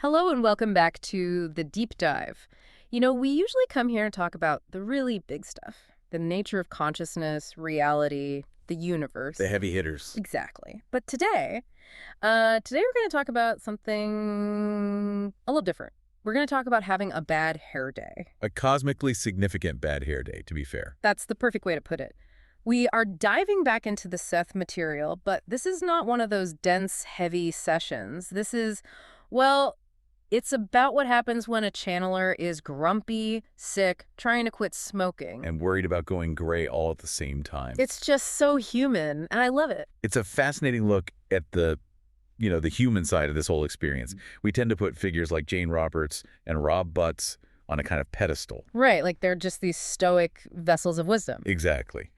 Hello and welcome back to The Deep Dive. We usually come here and talk about the really big stuff, the nature of consciousness, reality, the universe. The heavy hitters. Exactly. But today we're going to talk about something a little different. We're going to talk about having a bad hair day. A cosmically significant bad hair day, to be fair. That's the perfect way to put it. We are diving back into the Seth Material, but this is not one of those dense, heavy sessions. This is, well, it's about what happens when a channeler is grumpy, sick, trying to quit smoking. And worried about going gray all at the same time. It's just so human, and I love it. It's a fascinating look at the human side of this whole experience. We tend to put figures like Jane Roberts and Rob Butts on a kind of pedestal. Right, like they're just these stoic vessels of wisdom. Exactly.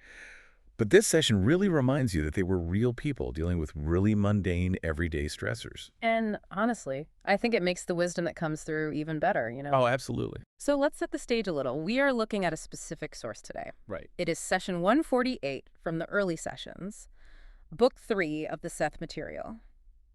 But this session really reminds you that they were real people dealing with really mundane, everyday stressors. And honestly, I think it makes the wisdom that comes through even better, Oh, absolutely. So let's set the stage a little. We are looking at a specific source today. Right. It is session 148 from the early sessions, book 3 of the Seth Material.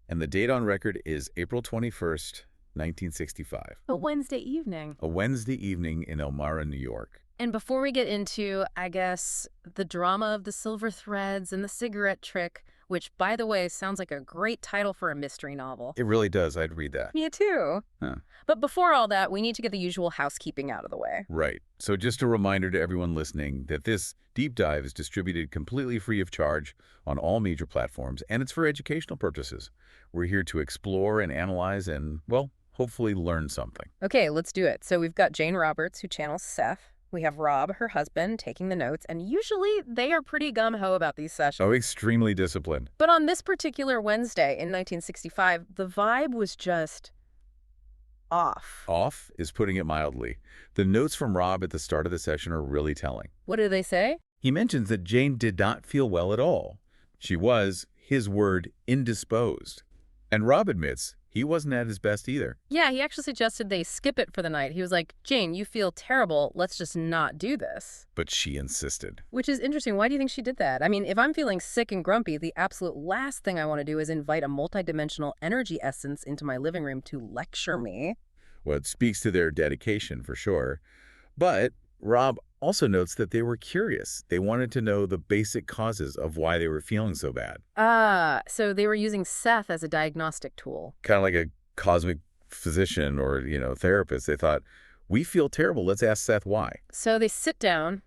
And the date on record is April 21st, 1965. A Wednesday evening. A Wednesday evening in Elmira, New York. And before we get into, I guess, the drama of the silver threads and the cigarette trick, which, by the way, sounds like a great title for a mystery novel. It really does. I'd read that. Me too. Huh. But before all that, we need to get the usual housekeeping out of the way. Right. So just a reminder to everyone listening that this deep dive is distributed completely free of charge on all major platforms, and it's for educational purposes. We're here to explore and analyze and, well, hopefully learn something. Okay, let's do it. So we've got Jane Roberts, who channels Seth. We have Rob, her husband, taking the notes, and usually they are pretty gung-ho about these sessions. Oh, extremely disciplined. But on this particular Wednesday in 1965, the vibe was just off. Off is putting it mildly. The notes from Rob at the start of the session are really telling. What do they say? He mentions that Jane did not feel well at all. She was, his word, indisposed. And Rob admits he wasn't at his best either. Yeah, he actually suggested they skip it for the night. He was like, Jane, you feel terrible. Let's just not do this. But she insisted. Which is interesting. Why do you think she did that? I mean, if I'm feeling sick and grumpy, the absolute last thing I want to do is invite a multidimensional energy essence into my living room to lecture me. Well, it speaks to their dedication for sure. But Rob also notes that they were curious. They wanted to know the basic causes of why they were feeling so bad. Ah, so they were using Seth as a diagnostic tool. Kind of like a cosmic physician or, therapist. They thought, we feel terrible. Let's ask Seth why. So they sit down.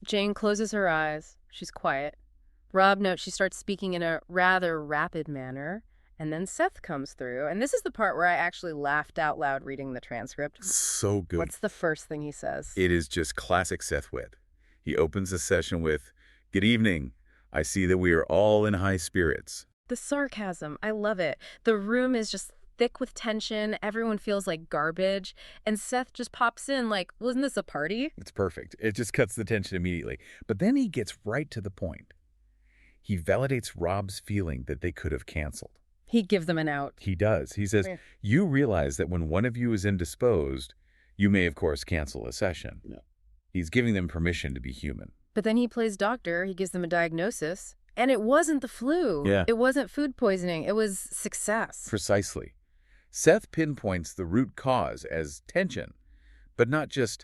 Jane closes her eyes. She's quiet. Rob notes she starts speaking in a rather rapid manner. And then Seth comes through. And this is the part where I actually laughed out loud reading the transcript. So good. What's the first thing he says? It is just classic Seth wit. He opens the session with, "Good evening. I see that we are all in high spirits." The sarcasm. I love it. The room is just thick with tension. Everyone feels like garbage. And Seth just pops in like, wasn't this a party? It's perfect. It just cuts the tension immediately. But then he gets right to the point. He validates Rob's feeling that they could have canceled. He gives them an out. He does. He says, you realize that when one of you is indisposed, you may, of course, cancel a session. No. He's giving them permission to be human. But then he plays doctor. He gives them a diagnosis. And it wasn't the flu. Yeah. It wasn't food poisoning. It was success. Precisely. Seth pinpoints the root cause as tension, but not just,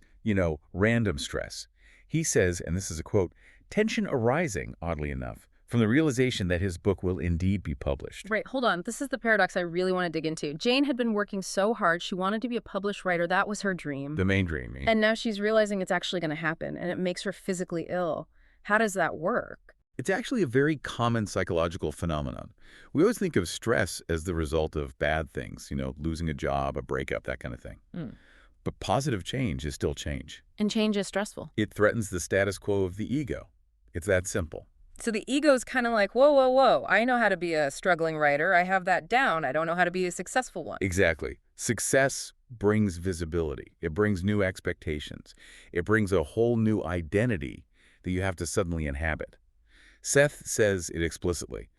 random stress. He says, and this is a quote, tension arising, oddly enough, from the realization that his book will indeed be published. Right, hold on. This is the paradox I really want to dig into. Jane had been working so hard. She wanted to be a published writer. That was her dream. The main dream. And now she's realizing it's actually going to happen, and it makes her physically ill. How does that work? It's actually a very common psychological phenomenon. We always think of stress as the result of bad things, losing a job, a breakup, that kind of thing. But positive change is still change. And change is stressful. It threatens the status quo of the ego. It's that simple. So the ego's kind of like, whoa, whoa, whoa. I know how to be a struggling writer. I have that down. I don't know how to be a successful one. Exactly. Success brings visibility. It brings new expectations. It brings a whole new identity that you have to suddenly inhabit. Seth says it explicitly.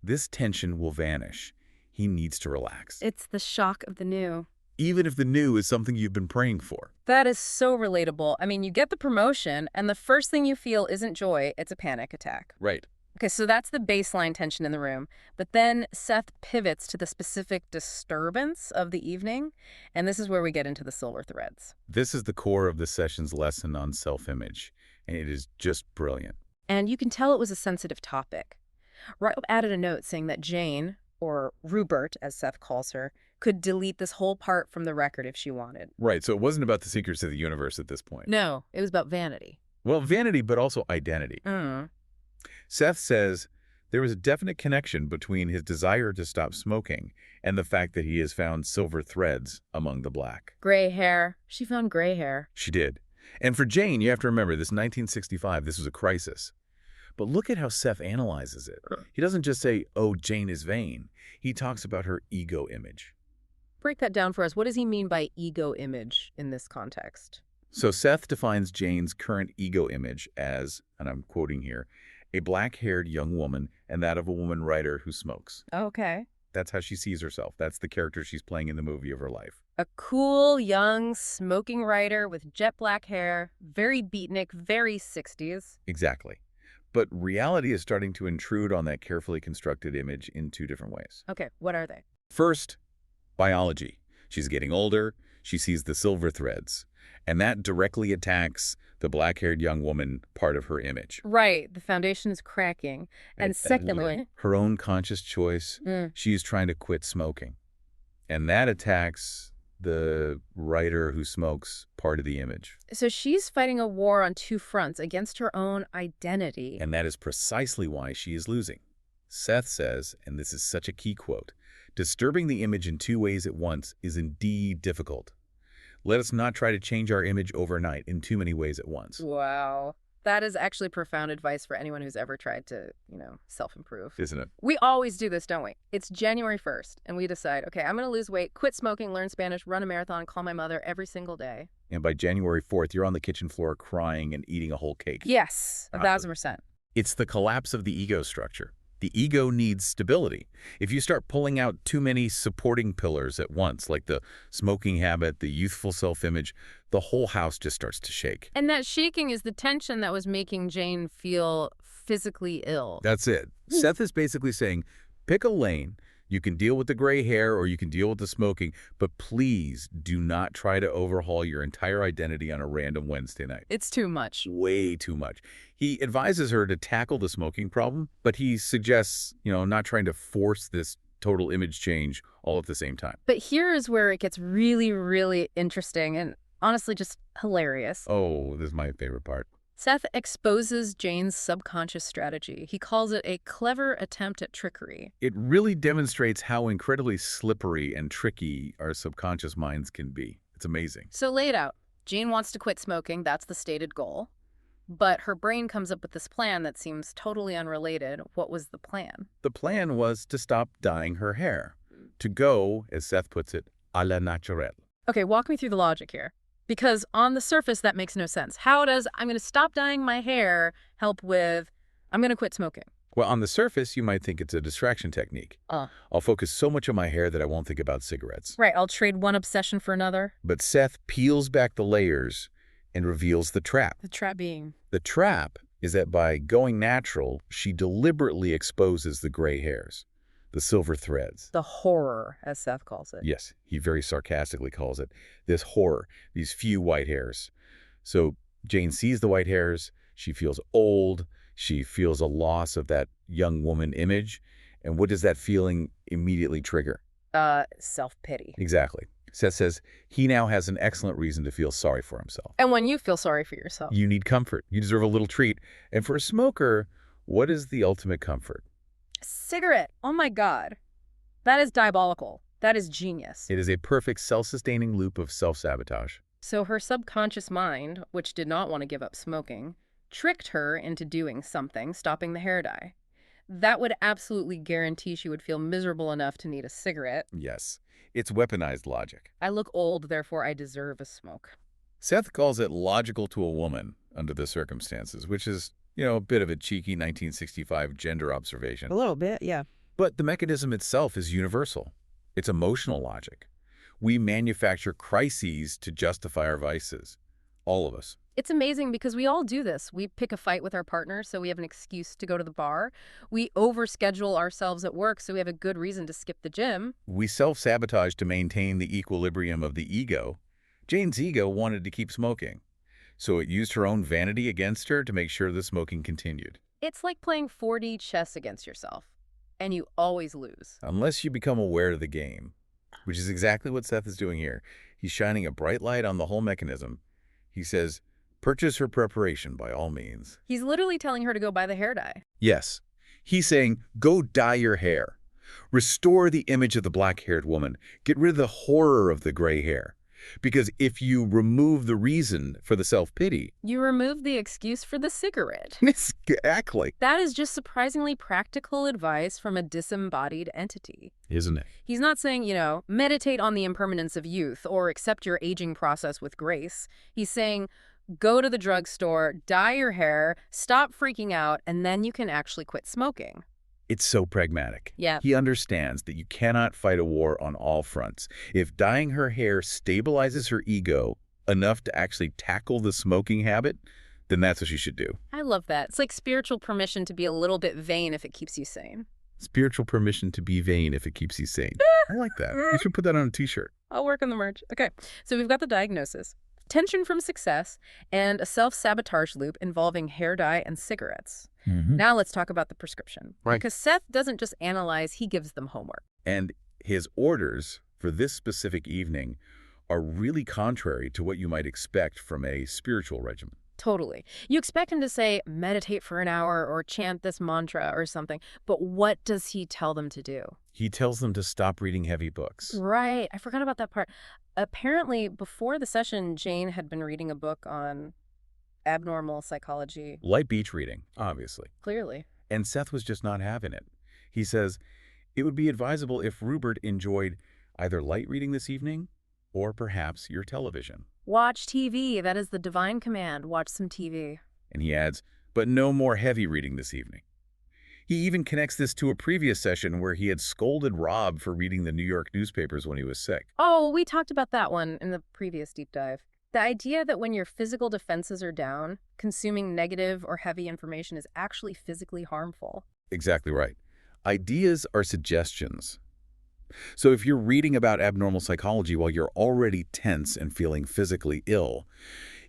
This tension will vanish. He needs to relax. It's the shock of the new. Even if the new is something you've been praying for. That is so relatable. I mean, you get the promotion, and the first thing you feel isn't joy, it's a panic attack. Right. Okay, so that's the baseline tension in the room. But then Seth pivots to the specific disturbance of the evening, and this is where we get into the silver threads. This is the core of the session's lesson on self-image, and it is just brilliant. And you can tell it was a sensitive topic. Rob added a note saying that Jane, or Ruburt, as Seth calls her, could delete this whole part from the record if she wanted. Right, so it wasn't about the secrets of the universe at this point. No, it was about vanity. Well, vanity, but also identity. Seth says there was a definite connection between his desire to stop smoking and the fact that he has found silver threads among the black. Gray hair. She found gray hair. She did. And for Jane, you have to remember, this 1965, this was a crisis. But look at how Seth analyzes it. He doesn't just say, oh, Jane is vain. He talks about her ego image. Break that down for us. What does he mean by ego image in this context? So Seth defines Jane's current ego image as, and I'm quoting here, a black-haired young woman and that of a woman writer who smokes. Okay. That's how she sees herself. That's the character she's playing in the movie of her life. A cool, young, smoking writer with jet black hair, very beatnik, very 60s. Exactly. But reality is starting to intrude on that carefully constructed image in two different ways. Okay, what are they? First, biology. She's getting older. She sees the silver threads. And that directly attacks the black-haired young woman part of her image. Right, the foundation is cracking. And secondly, her own conscious choice, she's trying to quit smoking. And that attacks the writer who smokes part of the image. so she's fighting a war on two fronts against her own identity. And that is precisely why she is losing. Seth says, and this is such a key quote, disturbing the image in two ways at once is indeed difficult. Let us not try to change our image overnight in too many ways at once. Wow. That is actually profound advice for anyone who's ever tried to, self-improve. Isn't it? We always do this, don't we? It's January 1st, and we decide, okay, I'm going to lose weight, quit smoking, learn Spanish, run a marathon, call my mother every single day. And by January 4th, you're on the kitchen floor crying and eating a whole cake. Yes, 1,000%. It's the collapse of the ego structure. The ego needs stability. If you start pulling out too many supporting pillars at once, like the smoking habit, the youthful self-image, the whole house just starts to shake. And that shaking is the tension that was making Jane feel physically ill. That's it. Seth is basically saying, pick a lane. You can deal with the gray hair or you can deal with the smoking, but please do not try to overhaul your entire identity on a random Wednesday night. It's too much. Way too much. He advises her to tackle the smoking problem, but he suggests, not trying to force this total image change all at the same time. But here is where it gets really, really interesting and honestly just hilarious. Oh, this is my favorite part. Seth exposes Jane's subconscious strategy. He calls it a clever attempt at trickery. It really demonstrates how incredibly slippery and tricky our subconscious minds can be. It's amazing. So lay it out. Jane wants to quit smoking. That's the stated goal. But her brain comes up with this plan that seems totally unrelated. What was the plan? The plan was to stop dyeing her hair, to go, as Seth puts it, à la naturelle. Okay, walk me through the logic here. Because on the surface, that makes no sense. How does I'm going to stop dyeing my hair help with I'm going to quit smoking? Well, on the surface, you might think it's a distraction technique. I'll focus so much on my hair that I won't think about cigarettes. Right, I'll trade one obsession for another. But Seth peels back the layers and reveals the trap. The trap being? The trap is that by going natural, she deliberately exposes the gray hairs, the silver threads. The horror, as Seth calls it. Yes, he very sarcastically calls it. This horror, these few white hairs. So Jane sees the white hairs, she feels old, she feels a loss of that young woman image. And what does that feeling immediately trigger? Self-pity. Exactly. Seth says he now has an excellent reason to feel sorry for himself. And when you feel sorry for yourself. You need comfort. You deserve a little treat. And for a smoker, what is the ultimate comfort? Cigarette. Oh my God. That is diabolical. That is genius. It is a perfect self-sustaining loop of self-sabotage. So her subconscious mind, which did not want to give up smoking, tricked her into doing something, stopping the hair dye. That would absolutely guarantee she would feel miserable enough to need a cigarette. Yes, it's weaponized logic. I look old, therefore I deserve a smoke. Seth calls it logical to a woman under the circumstances, which is, a bit of a cheeky 1965 gender observation. A little bit, yeah. But the mechanism itself is universal. It's emotional logic. We manufacture crises to justify our vices. All of us. It's amazing because we all do this. We pick a fight with our partner so we have an excuse to go to the bar. We overschedule ourselves at work so we have a good reason to skip the gym. We self-sabotage to maintain the equilibrium of the ego. Jane's ego wanted to keep smoking, so it used her own vanity against her to make sure the smoking continued. It's like playing 4D chess against yourself, and you always lose. Unless you become aware of the game, which is exactly what Seth is doing here. He's shining a bright light on the whole mechanism. He says, purchase her preparation by all means. He's literally telling her to go buy the hair dye. Yes. He's saying, go dye your hair. Restore the image of the black-haired woman. Get rid of the horror of the gray hair. Because if you remove the reason for the self-pity... You remove the excuse for the cigarette. Exactly. That is just surprisingly practical advice from a disembodied entity. Isn't it? He's not saying, meditate on the impermanence of youth or accept your aging process with grace. He's saying, go to the drugstore, dye your hair, stop freaking out, and then you can actually quit smoking. It's so pragmatic. Yeah. He understands that you cannot fight a war on all fronts. If dyeing her hair stabilizes her ego enough to actually tackle the smoking habit, then that's what she should do. I love that. It's like spiritual permission to be a little bit vain if it keeps you sane. Spiritual permission to be vain if it keeps you sane. I like that. You should put that on a t-shirt. I'll work on the merch. Okay, so we've got the diagnosis, tension from success, and a self-sabotage loop involving hair dye and cigarettes. Now let's talk about the prescription. Right. Because Seth doesn't just analyze, he gives them homework. And his orders for this specific evening are really contrary to what you might expect from a spiritual regimen. Totally. You expect him to say, meditate for an hour or chant this mantra or something, but what does he tell them to do? He tells them to stop reading heavy books. Right. I forgot about that part. Apparently, before the session, Jane had been reading a book on abnormal psychology. Light beach reading, obviously. Clearly. And Seth was just not having it. He says, it would be advisable if Ruburt enjoyed either light reading this evening or perhaps your television. Watch TV. That is the divine command. Watch some TV. And he adds, but no more heavy reading this evening. He even connects this to a previous session where he had scolded Rob for reading the New York newspapers when he was sick. Oh, we talked about that one in the previous deep dive. The idea that when your physical defenses are down, consuming negative or heavy information is actually physically harmful. Exactly right. Ideas are suggestions. So if you're reading about abnormal psychology while you're already tense and feeling physically ill,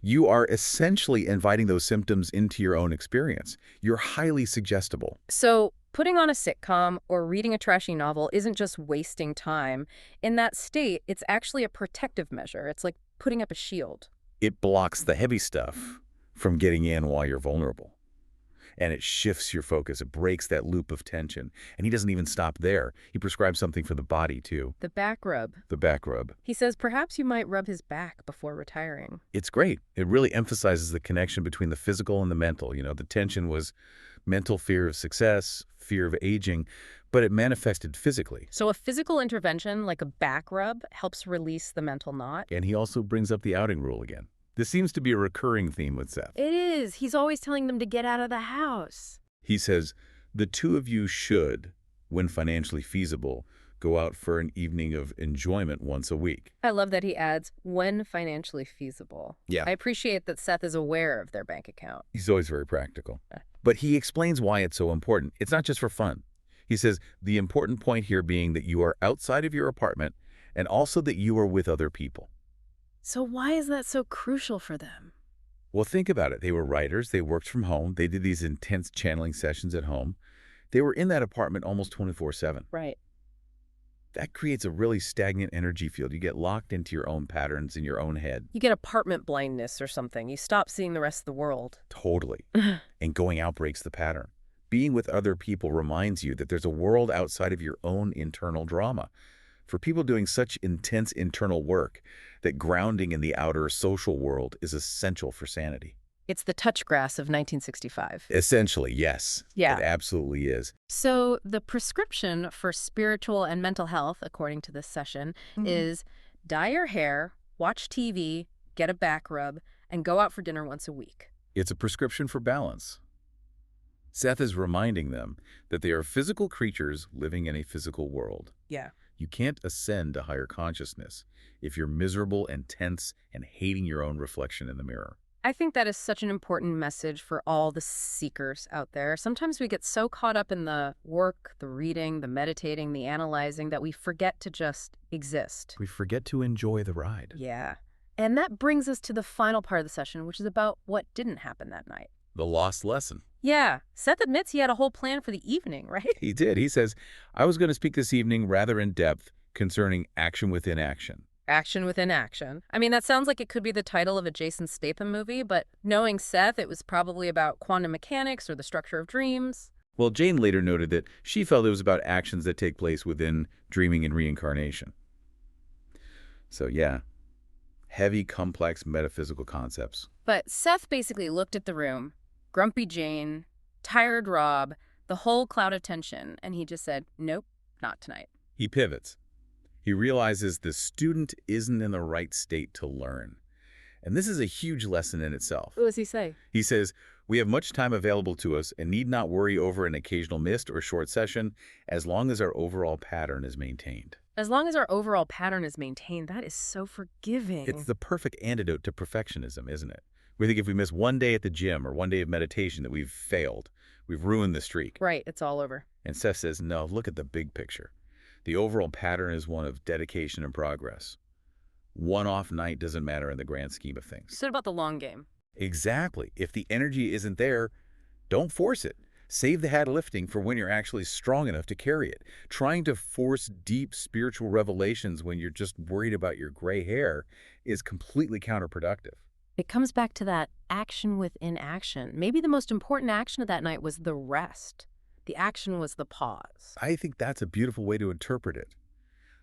you are essentially inviting those symptoms into your own experience. You're highly suggestible. So putting on a sitcom or reading a trashy novel isn't just wasting time. In that state, it's actually a protective measure. It's like putting up a shield. It blocks the heavy stuff from getting in while you're vulnerable. And it shifts your focus. It breaks that loop of tension. And he doesn't even stop there. He prescribes something for the body, too. The back rub. The back rub. He says perhaps you might rub his back before retiring. It's great. It really emphasizes the connection between the physical and the mental. The tension was mental fear of success, fear of aging, but it manifested physically. So a physical intervention like a back rub helps release the mental knot. And he also brings up the outing rule again. This seems to be a recurring theme with Seth. It is. He's always telling them to get out of the house. He says, the two of you should, when financially feasible, go out for an evening of enjoyment once a week. I love that he adds, when financially feasible. Yeah. I appreciate that Seth is aware of their bank account. He's always very practical. But he explains why it's so important. It's not just for fun. He says, the important point here being that you are outside of your apartment and also that you are with other people. So why is that so crucial for them? Well, think about it. They were writers. They worked from home. They did these intense channeling sessions at home. They were in that apartment almost 24/7. Right. That creates a really stagnant energy field. You get locked into your own patterns in your own head. You get apartment blindness or something. You stop seeing the rest of the world. Totally. And going out breaks the pattern. Being with other people reminds you that there's a world outside of your own internal drama. For people doing such intense internal work, that grounding in the outer social world is essential for sanity. It's the touch grass of 1965. Essentially, yes. Yeah. It absolutely is. So the prescription for spiritual and mental health, according to this session, is dye your hair, watch TV, get a back rub, and go out for dinner once a week. It's a prescription for balance. Seth is reminding them that they are physical creatures living in a physical world. Yeah. You can't ascend to higher consciousness if you're miserable and tense and hating your own reflection in the mirror. I think that is such an important message for all the seekers out there. Sometimes we get so caught up in the work, the reading, the meditating, the analyzing that we forget to just exist. We forget to enjoy the ride. Yeah. And that brings us to the final part of the session, which is about what didn't happen that night. The lost lesson. Yeah. Seth admits he had a whole plan for the evening, right? He did. He says, I was going to speak this evening rather in depth concerning action within action. Action within action. I mean, that sounds like it could be the title of a Jason Statham movie, but knowing Seth, it was probably about quantum mechanics or the structure of dreams. Well, Jane later noted that she felt it was about actions that take place within dreaming and reincarnation. So yeah, heavy, complex metaphysical concepts. But Seth basically looked at the room, grumpy Jane, tired Rob, the whole cloud of tension, and he just said, nope, not tonight. He pivots. He realizes the student isn't in the right state to learn. And this is a huge lesson in itself. What does he say? He says, we have much time available to us and need not worry over an occasional missed or short session as long as our overall pattern is maintained. As long as our overall pattern is maintained, that is so forgiving. It's the perfect antidote to perfectionism, isn't it? We think if we miss one day at the gym or one day of meditation that we've failed. We've ruined the streak. Right, it's all over. And Seth says, no, look at the big picture. The overall pattern is one of dedication and progress. One off night doesn't matter in the grand scheme of things. So about the long game. Exactly. If the energy isn't there, don't force it. Save the heavy lifting for when you're actually strong enough to carry it. Trying to force deep spiritual revelations when you're just worried about your gray hair is completely counterproductive. It comes back to that action within action. Maybe the most important action of that night was the rest. The action was the pause. I think that's a beautiful way to interpret it.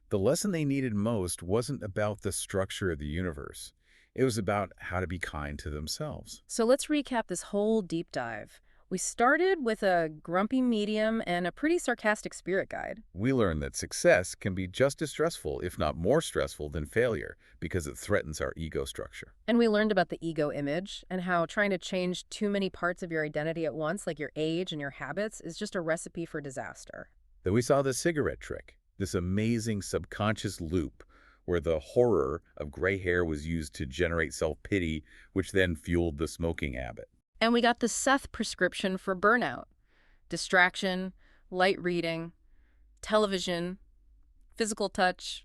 The lesson they needed most wasn't about the structure of the universe. It was about how to be kind to themselves. So let's recap this whole deep dive. We started with a grumpy medium and a pretty sarcastic spirit guide. We learned that success can be just as stressful, if not more stressful, than failure because it threatens our ego structure. And we learned about the ego image and how trying to change too many parts of your identity at once, like your age and your habits, is just a recipe for disaster. Then we saw the cigarette trick, this amazing subconscious loop where the horror of gray hair was used to generate self-pity, which then fueled the smoking habit. And we got the Seth prescription for burnout. Distraction, light reading, television, physical touch,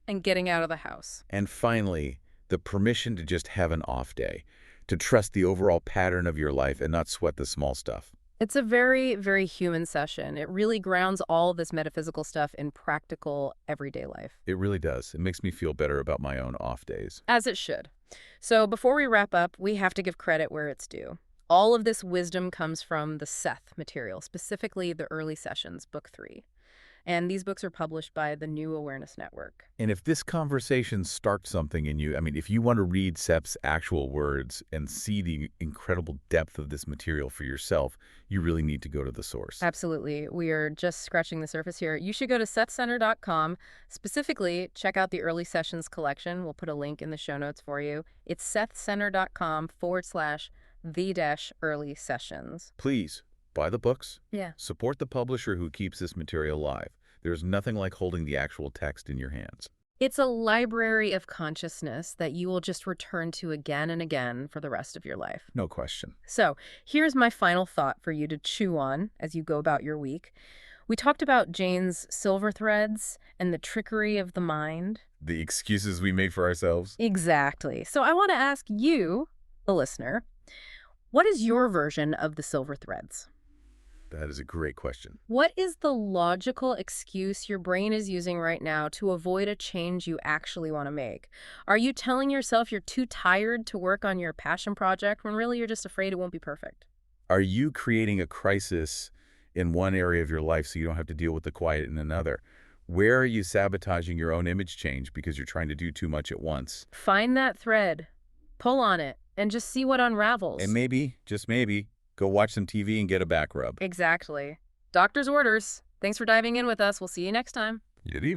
and getting out of the house. And finally, the permission to just have an off day, to trust the overall pattern of your life and not sweat the small stuff. It's a very, very human session. It really grounds all this metaphysical stuff in practical, everyday life. It really does. It makes me feel better about my own off days. As it should. So before we wrap up, we have to give credit where it's due. All of this wisdom comes from the Seth Material, specifically the Early Sessions, Book 3. And these books are published by the New Awareness Network. And if this conversation sparked something in you, if you want to read Seth's actual words and see the incredible depth of this material for yourself, you really need to go to the source. Absolutely. We are just scratching the surface here. You should go to sethcenter.com. Specifically, check out the Early Sessions collection. We'll put a link in the show notes for you. It's sethcenter.com/the-early sessions. Please buy the books. Yeah. Support the publisher who keeps this material alive. There's nothing like holding the actual text in your hands. It's a library of consciousness that you will just return to again and again for the rest of your life. No question. So here's my final thought for you to chew on as you go about your week. We talked about Jane's silver threads and the trickery of the mind. The excuses we make for ourselves. Exactly. So I want to ask you, the listener, what is your version of the silver threads? That is a great question. What is the logical excuse your brain is using right now to avoid a change you actually want to make? Are you telling yourself you're too tired to work on your passion project when really you're just afraid it won't be perfect? Are you creating a crisis in one area of your life so you don't have to deal with the quiet in another? Where are you sabotaging your own image change because you're trying to do too much at once? Find that thread, pull on it, and just see what unravels. And maybe, just maybe, go watch some TV and get a back rub. Exactly. Doctor's orders. Thanks for diving in with us. We'll see you next time. Good evening.